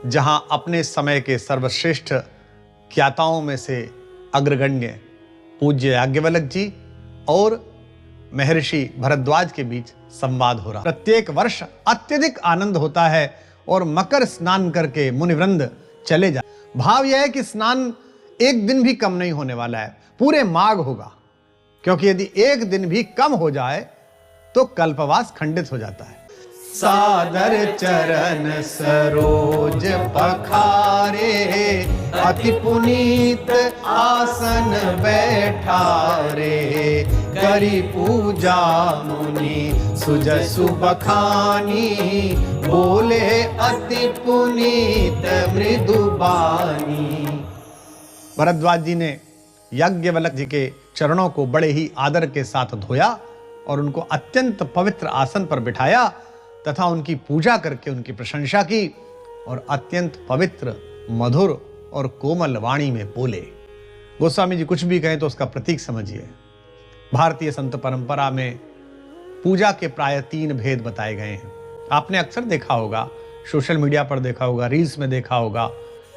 जहां अपने समय के सर्वश्रेष्ठ ज्ञाताओं में से अग्रगण्य पूज्य याज्ञवल्क्य जी और महर्षि भरद्वाज के बीच संवाद हो रहा। प्रत्येक वर्ष अत्यधिक आनंद होता है और मकर स्नान करके मुनिवृंद चले जाए। भाव यह है कि स्नान एक दिन भी कम नहीं होने वाला है, पूरे माघ होगा, क्योंकि यदि एक दिन भी कम हो जाए तो कल्पवास खंडित हो जाता है। सादर चरण सरोज पखारे, अति पुनीत आसन बैठारे, करी पूजा मुनि सुजसु बखानी, बोले अति पुनीत मृदुबानी। भरद्वाज जी ने याज्ञवल्क्य जी के चरणों को बड़े ही आदर के साथ धोया और उनको अत्यंत पवित्र आसन पर बिठाया तथा उनकी पूजा करके उनकी प्रशंसा की और अत्यंत पवित्र, मधुर और कोमल वाणी में बोले। गोस्वामी जी कुछ भी कहें तो उसका प्रतीक समझिए। भारतीय संत परंपरा में पूजा के प्राय 3 भेद बताए गए हैं। आपने अक्सर देखा होगा, सोशल मीडिया पर देखा होगा, रील्स में देखा होगा,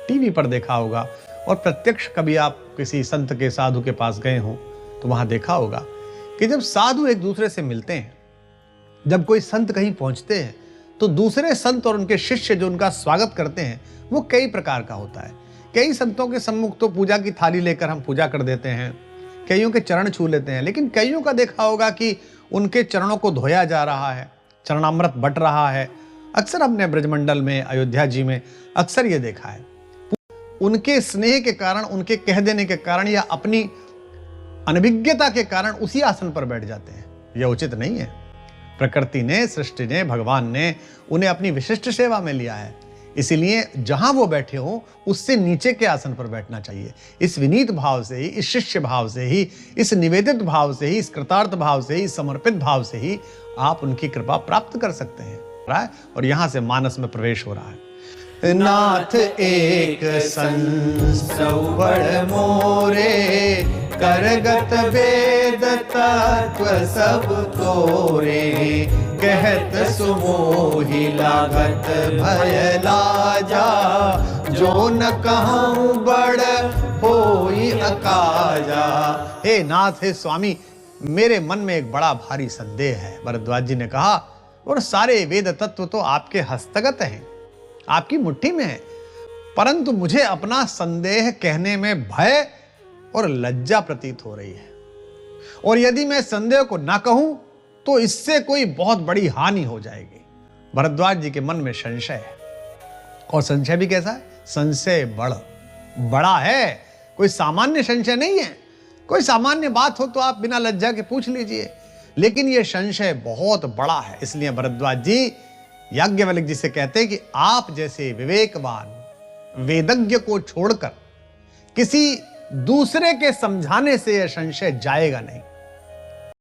टीवी पर देखा होगा और प्रत्यक्ष कभी आप किसी संत के, साधु के पास गए हो तो वहां देखा होगा कि जब साधु एक दूसरे से मिलते हैं, जब कोई संत कहीं पहुंचते हैं तो दूसरे संत और उनके शिष्य जो उनका स्वागत करते हैं वो कई प्रकार का होता है। कई संतों के सम्मुख तो पूजा की थाली लेकर हम पूजा कर देते हैं, कईयों के चरण छू लेते हैं, लेकिन कईयों का देखा होगा कि उनके चरणों को धोया जा रहा है, चरणामृत बट रहा है। अक्सर हमने ब्रजमंडल में, अयोध्या जी में अक्सर ये देखा है। उनके स्नेह के कारण, उनके कह देने के कारण या अपनी अनभिज्ञता के कारण उसी आसन पर बैठ जाते हैं। यह उचित नहीं है। प्रकृति ने, सृष्टि ने, भगवान ने उन्हें अपनी विशिष्ट सेवा में लिया है, इसीलिए जहां वो बैठे हो उससे नीचे के आसन पर बैठना चाहिए। इस विनीत भाव से ही, इस शिष्य भाव से ही, इस निवेदित भाव से ही, इस कृतार्थ भाव से ही, इस समर्पित भाव से ही आप उनकी कृपा प्राप्त कर सकते हैं। और यहां से मानस में प्रवेश हो रहा है। नाथ एक संसवड़ मोरे, करगत वेद तत्व सब तोरे, कहत सुमोहि लागत भय लाजा, जो न कहूँ बड़ होई अकाजा। हे नाथ, हे स्वामी, मेरे मन में एक बड़ा भारी संदेह है। भरद्वाज जी ने कहा, और सारे वेद तत्व तो आपके हस्तगत हैं, आपकी मुट्ठी में है, परंतु मुझे अपना संदेह कहने में भय और लज्जा प्रतीत हो रही है, और यदि मैं संदेह को ना कहूं तो इससे कोई बहुत बड़ी हानि हो जाएगी। भरद्वाज जी के मन में संशय है, और संशय भी कैसा है? संशय बड़ा है, कोई सामान्य संशय नहीं है। कोई सामान्य बात हो तो आप बिना लज्जा के पूछ लीजिए, लेकिन यह संशय बहुत बड़ा है। इसलिए भरद्वाज जी याज्ञवल्क्य जी से कहते हैं कि आप जैसे विवेकवान वेदज्ञ को छोड़कर किसी दूसरे के समझाने से यह संशय जाएगा नहीं।